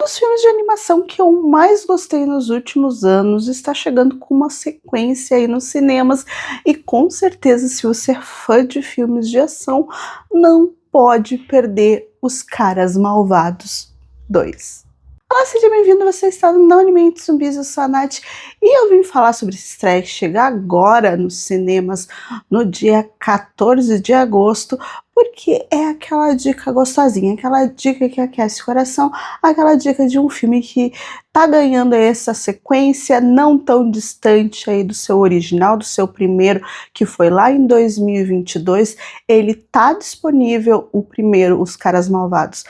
dos filmes de animação que eu mais gostei nos últimos anos, está chegando com uma sequência aí nos cinemas e com certeza, se você é fã de filmes de ação, não pode perder Os Caras Malvados 2. Olá, seja bem-vindo, você está no Não Alimente Zumbis, eu sou a Nath e eu vim falar sobre esse estreia que chega agora nos cinemas no dia 14 de agosto, porque é aquela dica gostosinha, aquela dica que aquece o coração, aquela dica de um filme que tá ganhando essa sequência não tão distante aí do seu original, do seu primeiro, que foi lá em 2022, ele tá disponível, o primeiro, Os Caras Malvados,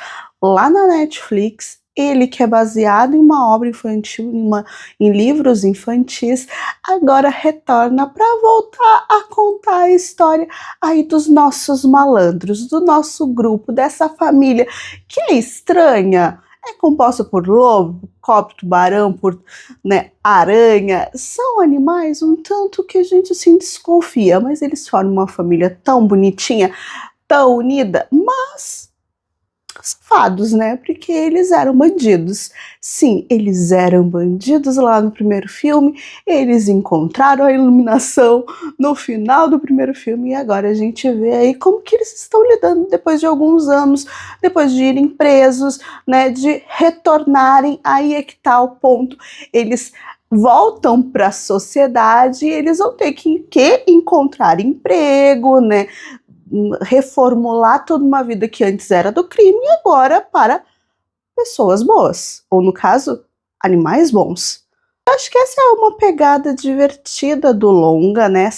lá na Netflix. Ele que é baseado em uma obra infantil, em livros infantis, agora retorna para voltar a contar a história aí dos nossos malandros, do nosso grupo, dessa família que é estranha, é composta por lobo, cobra, tubarão, por aranha, são animais um tanto que a gente assim desconfia, mas eles formam uma família tão bonitinha, tão unida, mas safados, né? Porque eles eram bandidos. Sim, eles eram bandidos lá no primeiro filme, eles encontraram a iluminação no final do primeiro filme e agora a gente vê aí como que eles estão lidando depois de alguns anos, depois de irem presos, né? De retornarem, aí é que tá o ponto. Eles voltam para a sociedade e eles vão ter que encontrar emprego, né? Reformular toda uma vida que antes era do crime e agora para pessoas boas, ou no caso, animais bons. Eu acho que essa é uma pegada divertida do longa, né?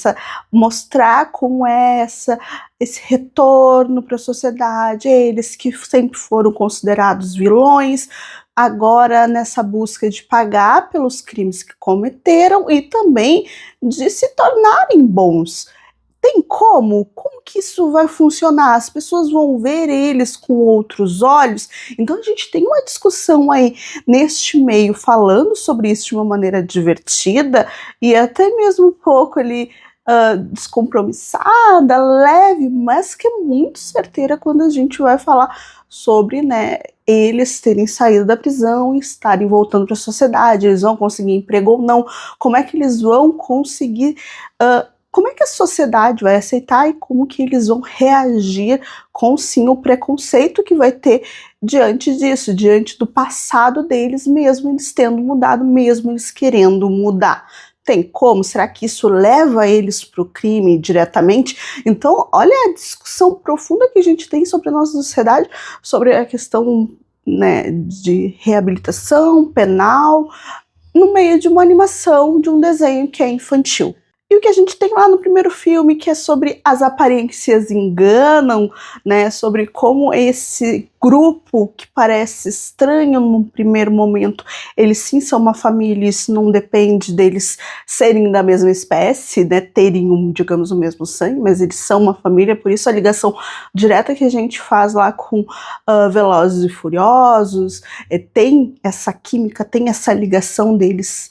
Mostrar como é esse retorno para a sociedade, eles que sempre foram considerados vilões, agora nessa busca de pagar pelos crimes que cometeram e também de se tornarem bons. Tem como? Como que isso vai funcionar? As pessoas vão ver eles com outros olhos? Então a gente tem uma discussão aí neste meio falando sobre isso de uma maneira divertida e até mesmo um pouco ali descompromissada, leve, mas que é muito certeira quando a gente vai falar sobre, né, eles terem saído da prisão e estarem voltando para a sociedade, eles vão conseguir emprego ou não, como é que eles vão conseguir... como é que a sociedade vai aceitar e como que eles vão reagir com, sim, o preconceito que vai ter diante disso, diante do passado deles, mesmo eles tendo mudado, mesmo eles querendo mudar. Tem como? Será que isso leva eles para o crime diretamente? Então, olha a discussão profunda que a gente tem sobre a nossa sociedade, sobre a questão, né, de reabilitação penal, no meio de uma animação, de um desenho que é infantil. E o que a gente tem lá no primeiro filme, que é sobre as aparências enganam, né? Sobre como esse grupo que parece estranho num primeiro momento, eles sim são uma família, isso não depende deles serem da mesma espécie, né? Terem, digamos, o mesmo sangue, mas eles são uma família, por isso a ligação direta que a gente faz lá com Velozes e Furiosos, tem essa química, tem essa ligação deles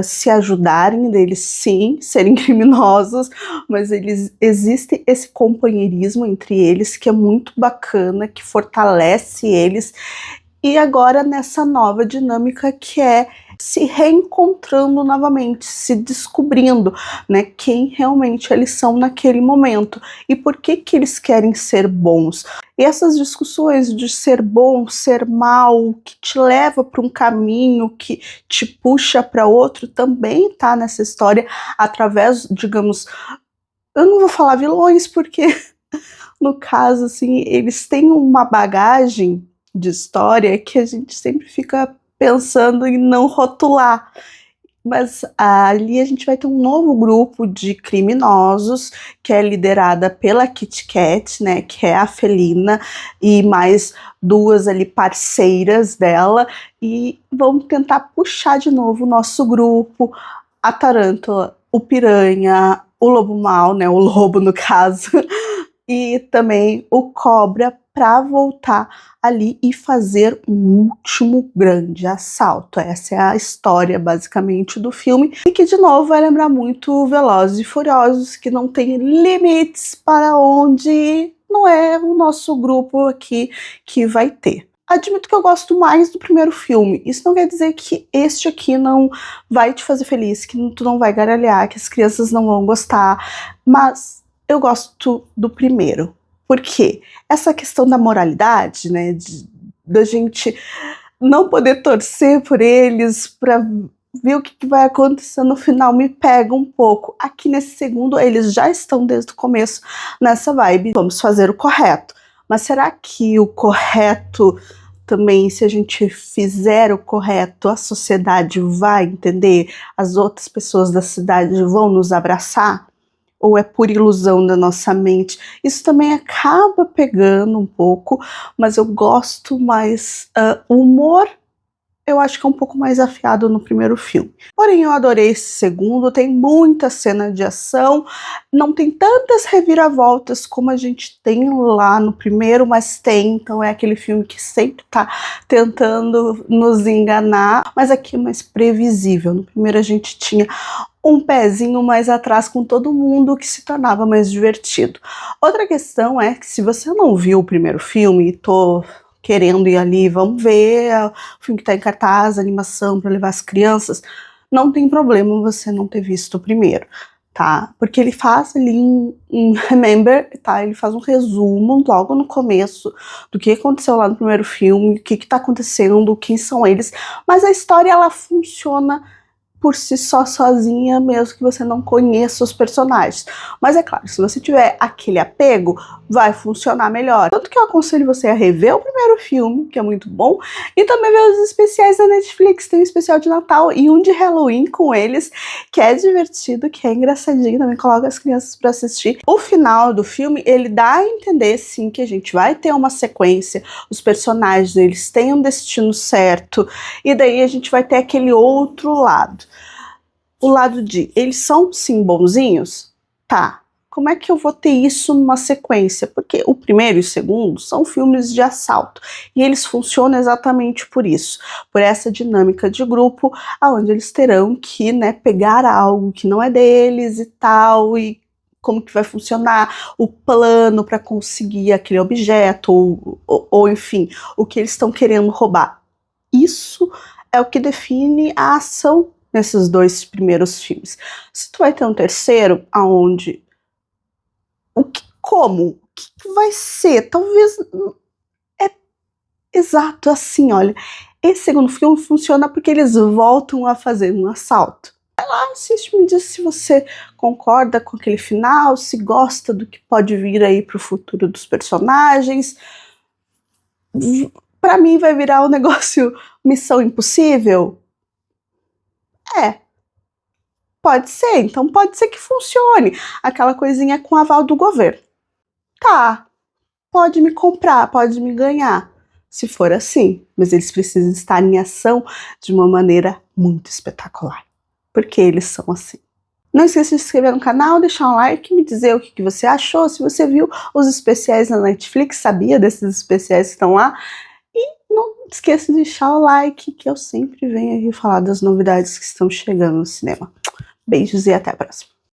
se ajudarem, deles sim serem criminosos, mas existe esse companheirismo entre eles que é muito bacana, que fortalece eles, e agora nessa nova dinâmica que é se reencontrando novamente, se descobrindo, né, quem realmente eles são naquele momento e por que que eles querem ser bons. E essas discussões de ser bom, ser mal, que te leva para um caminho, que te puxa para outro, também tá nessa história através, digamos, eu não vou falar vilões porque no caso assim, eles têm uma bagagem de história que a gente sempre fica pensando em não rotular, mas ali a gente vai ter um novo grupo de criminosos que é liderada pela Kit Kat, né, que é a felina, e mais duas ali parceiras dela, e vão tentar puxar de novo o nosso grupo, a tarântula, o piranha, o lobo mau, né, o lobo no caso, e também o cobra, para voltar ali e fazer um último grande assalto. Essa é a história basicamente do filme e que de novo vai lembrar muito Velozes e Furiosos, que não tem limites para onde não é o nosso grupo aqui que vai ter. admito que eu gosto mais do primeiro filme. Isso não quer dizer que este aqui não vai te fazer feliz, que tu não vai gargalhar, que as crianças não vão gostar, mas eu gosto do primeiro. Por quê? Essa questão da moralidade, né, da gente não poder torcer por eles pra ver o que vai acontecer no final, me pega um pouco. Aqui nesse segundo, eles já estão desde o começo nessa vibe, vamos fazer o correto. Mas será que o correto também, se a gente fizer o correto, a sociedade vai entender? As outras pessoas da cidade vão nos abraçar? Ou é por ilusão da nossa mente? Isso também acaba pegando um pouco, mas eu gosto mais. O humor eu acho que é um pouco mais afiado no primeiro filme. Porém, eu adorei esse segundo, tem muita cena de ação, não tem tantas reviravoltas como a gente tem lá no primeiro, mas tem, então é aquele filme que sempre tá tentando nos enganar, mas aqui é mais previsível. No primeiro a gente tinha um pezinho mais atrás com todo mundo, o que se tornava mais divertido. Outra questão é que se você não viu o primeiro filme e tô querendo ir ali, vamos ver o filme que tá em cartaz, animação para levar as crianças, não tem problema você não ter visto o primeiro, tá? Porque ele faz ali um remember, tá? Ele faz um resumo logo no começo do que aconteceu lá no primeiro filme, o que tá acontecendo, quem são eles, mas a história ela funciona por si só, sozinha, mesmo que você não conheça os personagens. Mas é claro, se você tiver aquele apego, vai funcionar melhor. Tanto que eu aconselho você a rever o primeiro filme, que é muito bom, e também ver os especiais da Netflix. Tem um especial de Natal e um de Halloween com eles, que é divertido, que é engraçadinho, também coloca as crianças para assistir. O final do filme, ele dá a entender, sim, que a gente vai ter uma sequência, os personagens, eles têm um destino certo, e daí a gente vai ter aquele outro lado. O lado de, eles são sim bonzinhos? Tá. Como é que eu vou ter isso numa sequência? Porque o primeiro e o segundo são filmes de assalto. E eles funcionam exatamente por isso. Por essa dinâmica de grupo, onde eles terão que, né, pegar algo que não é deles e tal, e como que vai funcionar o plano para conseguir aquele objeto, ou enfim, o que eles estão querendo roubar. Isso é o que define a ação nesses dois primeiros filmes. Se tu vai ter um terceiro, aonde como? O que vai ser? Talvez é exato assim, olha. Esse segundo filme funciona porque eles voltam a fazer um assalto. Vai lá, assiste, me diz se você concorda com aquele final, se gosta do que pode vir aí pro futuro dos personagens. Pra mim vai virar um negócio Missão Impossível? É, pode ser, então pode ser que funcione. Aquela coisinha com aval do governo. Tá, pode me comprar, pode me ganhar, se for assim. Mas eles precisam estar em ação de uma maneira muito espetacular. Porque eles são assim. Não esqueça de se inscrever no canal, deixar um like, me dizer o que você achou, se você viu os especiais na Netflix, sabia desses especiais que estão lá. E não esqueça de deixar o like, que eu sempre venho aqui falar das novidades que estão chegando no cinema. Beijos e até a próxima.